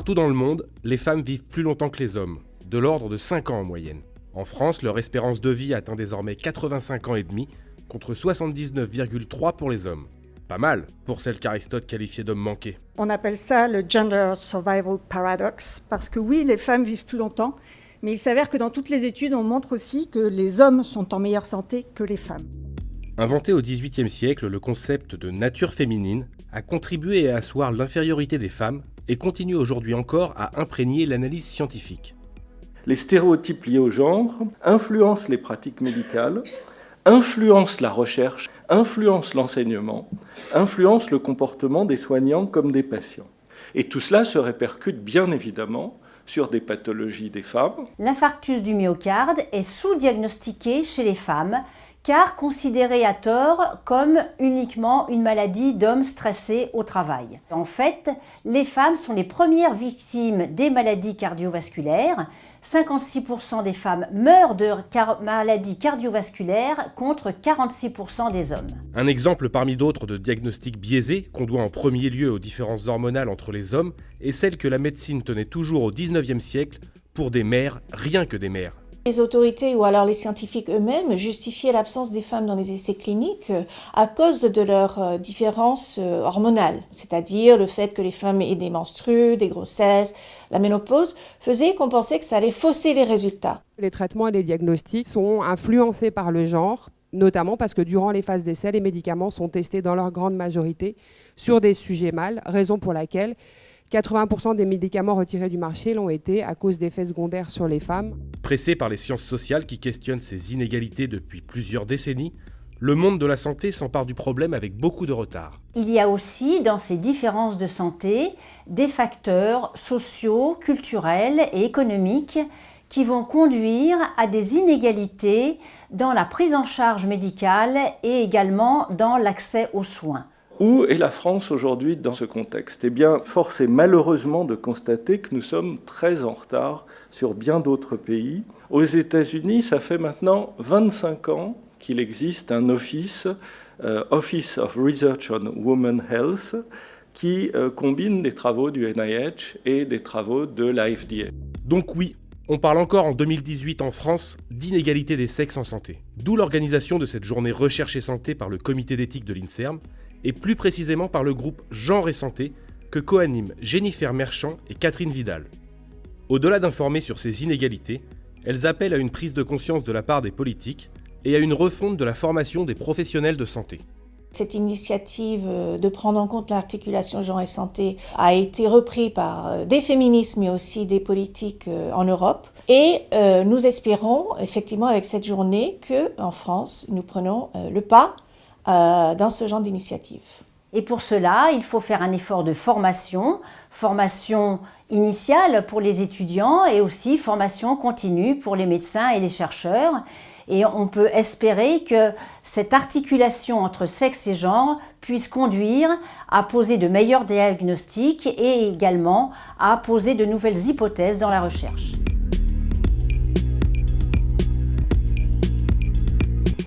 Partout dans le monde, les femmes vivent plus longtemps que les hommes, de l'ordre de 5 ans en moyenne. En France, leur espérance de vie atteint désormais 85 ans et demi, contre 79,3 pour les hommes. Pas mal pour celle qu'Aristote qualifiait d'homme manqué. On appelle ça le Gender Survival Paradox, parce que oui, les femmes vivent plus longtemps, mais il s'avère que dans toutes les études, on montre aussi que les hommes sont en meilleure santé que les femmes. Inventé au XVIIIe siècle, le concept de nature féminine a contribué à asseoir l'infériorité des femmes et continue aujourd'hui encore à imprégner l'analyse scientifique. Les stéréotypes liés au genre influencent les pratiques médicales, influencent la recherche, influencent l'enseignement, influencent le comportement des soignants comme des patients. Et tout cela se répercute bien évidemment sur des pathologies des femmes. L'infarctus du myocarde est sous-diagnostiqué chez les femmes, car considéré à tort comme uniquement une maladie d'hommes stressés au travail. En fait, les femmes sont les premières victimes des maladies cardiovasculaires. 56% des femmes meurent de maladies cardiovasculaires contre 46% des hommes. Un exemple parmi d'autres de diagnostic biaisé qu'on doit en premier lieu aux différences hormonales entre les hommes est celle que la médecine tenait toujours au XIXe siècle pour des mères, rien que des mères. Les autorités ou alors les scientifiques eux-mêmes justifiaient l'absence des femmes dans les essais cliniques à cause de leurs différences hormonales, c'est-à-dire le fait que les femmes aient des menstrues, des grossesses, la ménopause, faisait qu'on pensait que ça allait fausser les résultats. Les traitements et les diagnostics sont influencés par le genre, notamment parce que durant les phases d'essai, les médicaments sont testés dans leur grande majorité sur des sujets mâles, raison pour laquelle 80% des médicaments retirés du marché l'ont été à cause d'effets secondaires sur les femmes. Pressé par les sciences sociales qui questionnent ces inégalités depuis plusieurs décennies, le monde de la santé s'empare du problème avec beaucoup de retard. Il y a aussi dans ces différences de santé des facteurs sociaux, culturels et économiques qui vont conduire à des inégalités dans la prise en charge médicale et également dans l'accès aux soins. Où est la France aujourd'hui dans ce contexte ? Eh bien, force est malheureusement de constater que nous sommes très en retard sur bien d'autres pays. Aux États-Unis, ça fait maintenant 25 ans qu'il existe un Office of Research on Women's Health, qui combine des travaux du NIH et des travaux de l'AFDA. Donc oui, on parle encore en 2018 en France d'inégalité des sexes en santé. D'où l'organisation de cette journée recherche et santé par le comité d'éthique de l'INSERM, et plus précisément par le groupe Genre et Santé que co-animent Jennifer Merchant et Catherine Vidal. Au-delà d'informer sur ces inégalités, elles appellent à une prise de conscience de la part des politiques et à une refonte de la formation des professionnels de santé. Cette initiative de prendre en compte l'articulation genre et santé a été reprise par des féministes mais aussi des politiques en Europe. Et nous espérons effectivement avec cette journée qu'en France, nous prenons le pas dans ce genre d'initiative. Et pour cela, il faut faire un effort de formation initiale pour les étudiants et aussi formation continue pour les médecins et les chercheurs. Et on peut espérer que cette articulation entre sexe et genre puisse conduire à poser de meilleurs diagnostics et également à poser de nouvelles hypothèses dans la recherche.